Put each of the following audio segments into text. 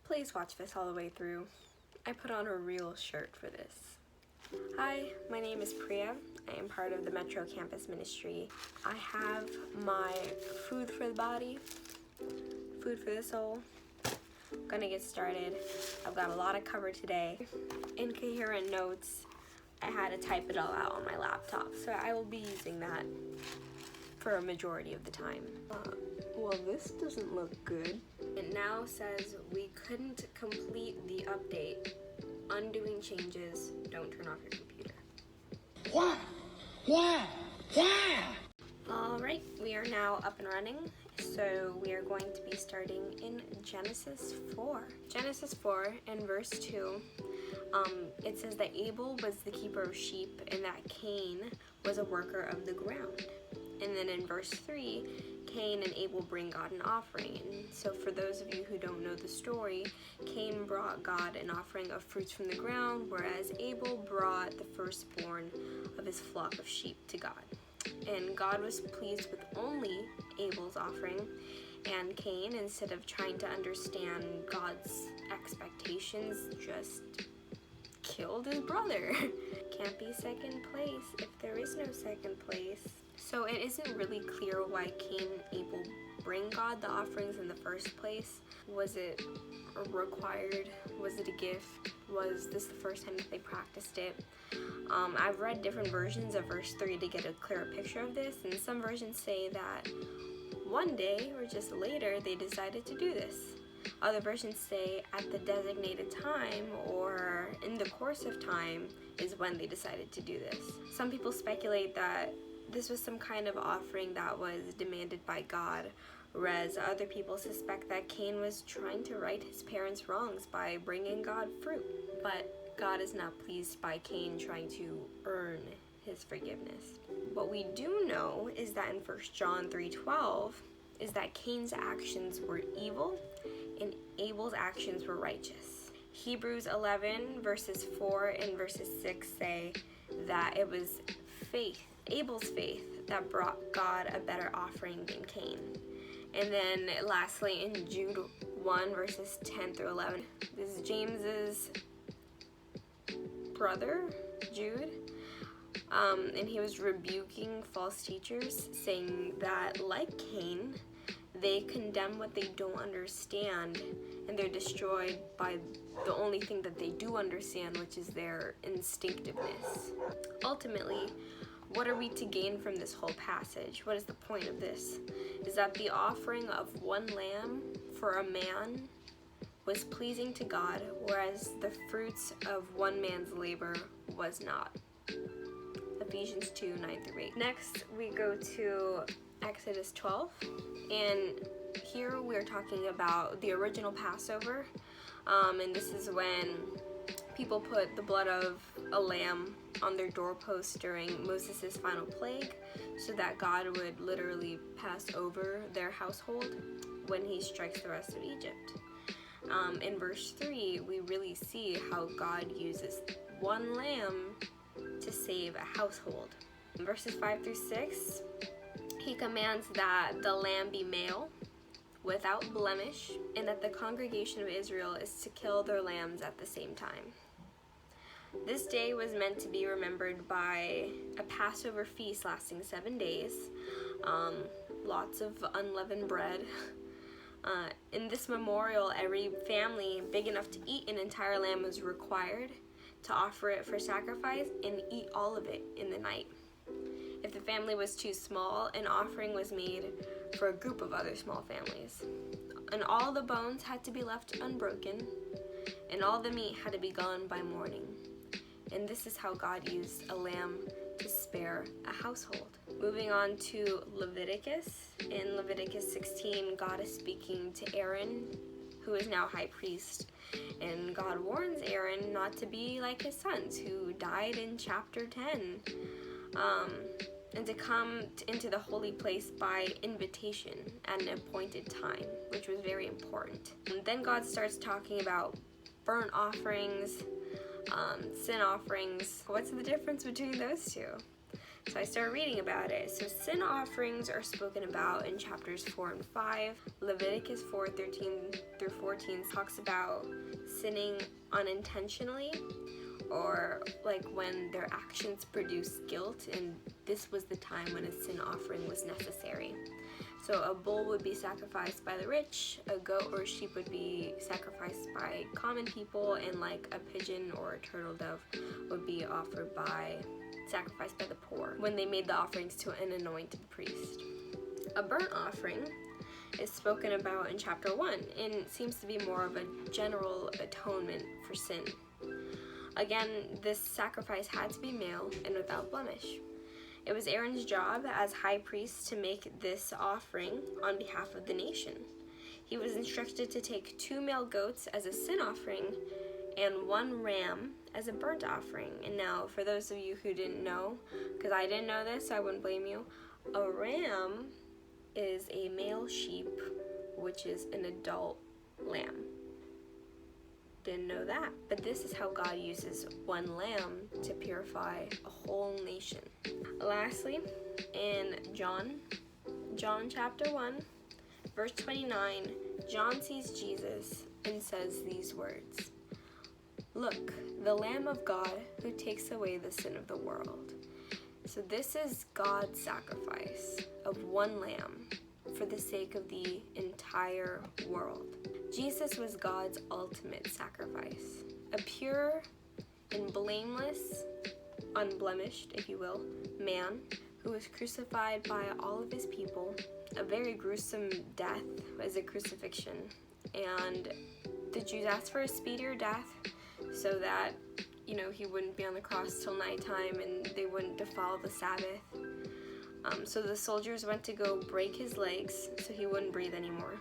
Please watch this all the way through. I put on a real shirt for this. Hi, my name is Priya. I am part of the Metro Campus Ministry. I have my food for the body, food for the soul. I'm gonna get started. I've got a lot to cover today. Incoherent notes, I had to type it all out on my laptop, so I will be using that for a majority of the time. Well, this doesn't look good. It now says we couldn't complete the update. Undoing changes, don't turn off your computer. Why? Alright, we are now up and running. So we are going to be starting in Genesis 4. Genesis 4 in verse 2, it says that Abel was the keeper of sheep and that Cain was a worker of the ground. And then in verse 3, Cain and Abel bring God an offering. And so for those of you who don't know the story, Cain brought God an offering of fruits from the ground, whereas Abel brought the firstborn of his flock of sheep to God. And God was pleased with only Abel's offering, and Cain, instead of trying to understand God's expectations, just killed his brother. Can't be second place if there is no second place. So it isn't really clear why Cain and Abel bring God the offerings in the first place. Was it required? Was it a gift? Was this the first time that they practiced it? I've read different versions of verse 3 to get a clearer picture of this, and some versions say that one day or just later they decided to do this. Other versions say at the designated time or in the course of time is when they decided to do this. Some people speculate that this was some kind of offering that was demanded by God, whereas other people suspect that Cain was trying to right his parents' wrongs by bringing God fruit. But God is not pleased by Cain trying to earn his forgiveness. What we do know is that in 1 John 3:12 is that Cain's actions were evil and Abel's actions were righteous. Hebrews 11 verses 4 and verses 6 say that it was faith, Abel's faith, that brought God a better offering than Cain. And then lastly in Jude 1 verses 10 through 11, this is James's brother, Jude, and he was rebuking false teachers, saying that like Cain, they condemn what they don't understand, and they're destroyed by the only thing that they do understand, which is their instinctiveness. Ultimately, what are we to gain from this whole passage? What is the point of this? Is that the offering of one lamb for a man was pleasing to God, whereas the fruits of one man's labor was not. Ephesians 2:9-8. Next, we go to Exodus 12, and here we're talking about the original Passover, and this is when people put the blood of a lamb on their doorposts during Moses' final plague, so that God would literally pass over their household when he strikes the rest of Egypt. In verse 3, we really see how God uses one lamb to save a household. In verses 5-6, he commands that the lamb be male, without blemish, and that the congregation of Israel is to kill their lambs at the same time. This day was meant to be remembered by a Passover feast lasting 7 days, lots of unleavened bread. In this memorial, every family big enough to eat an entire lamb was required to offer it for sacrifice and eat all of it in the night. If the family was too small, an offering was made for a group of other small families. And all the bones had to be left unbroken, and all the meat had to be gone by morning. And this is how God used a lamb to spare a household. Moving on to Leviticus. In Leviticus 16, God is speaking to Aaron, who is now high priest. And God warns Aaron not to be like his sons, who died in chapter 10, and to come into the holy place by invitation at an appointed time, which was very important. And then God starts talking about burnt offerings, sin offerings. What's the difference between those two? So I started reading about it. So sin offerings are spoken about in chapters 4 and 5. Leviticus 4:13 through 14 talks about sinning unintentionally, or like when their actions produce guilt, and this was the time when a sin offering was necessary. So a bull would be sacrificed by the rich, a goat or sheep would be sacrificed by common people, and like a pigeon or a turtle dove would be sacrificed by the poor when they made the offerings to an anointed priest. A burnt offering is spoken about in chapter 1 and seems to be more of a general atonement for sin. Again, this sacrifice had to be male and without blemish. It was Aaron's job as high priest to make this offering on behalf of the nation. He was instructed to take 2 male goats as a sin offering and 1 ram as a burnt offering. And now, for those of you who didn't know, because I didn't know this, so I wouldn't blame you, a ram is a male sheep, which is an adult lamb. Didn't know that, but this is how God uses 1 lamb to purify a whole nation. Lastly, in John chapter 1, verse 29, John sees Jesus and says these words, "Look, the Lamb of God who takes away the sin of the world." So this is God's sacrifice of 1 lamb for the sake of the entire world. Jesus was God's ultimate sacrifice, a pure and blameless, unblemished, if you will, man who was crucified by all of his people. A very gruesome death was a crucifixion, and the Jews asked for a speedier death so that, he wouldn't be on the cross till nighttime and they wouldn't defile the Sabbath. So the soldiers went to go break his legs so he wouldn't breathe anymore.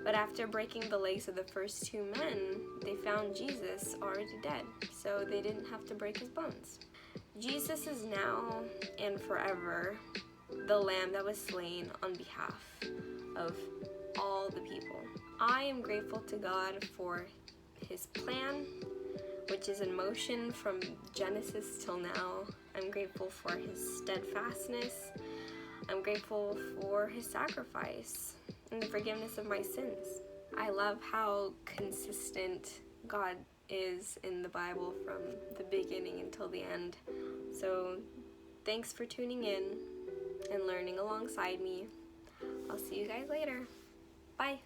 But after breaking the legs of the first 2 men, they found Jesus already dead, so they didn't have to break his bones. Jesus is now and forever the Lamb that was slain on behalf of all the people. I am grateful to God for his plan, which is in motion from Genesis till now. I'm grateful for his steadfastness. I'm grateful for his sacrifice and the forgiveness of my sins. I love how consistent God is in the Bible from the beginning until the end. So thanks for tuning in and learning alongside me. I'll see you guys later. Bye.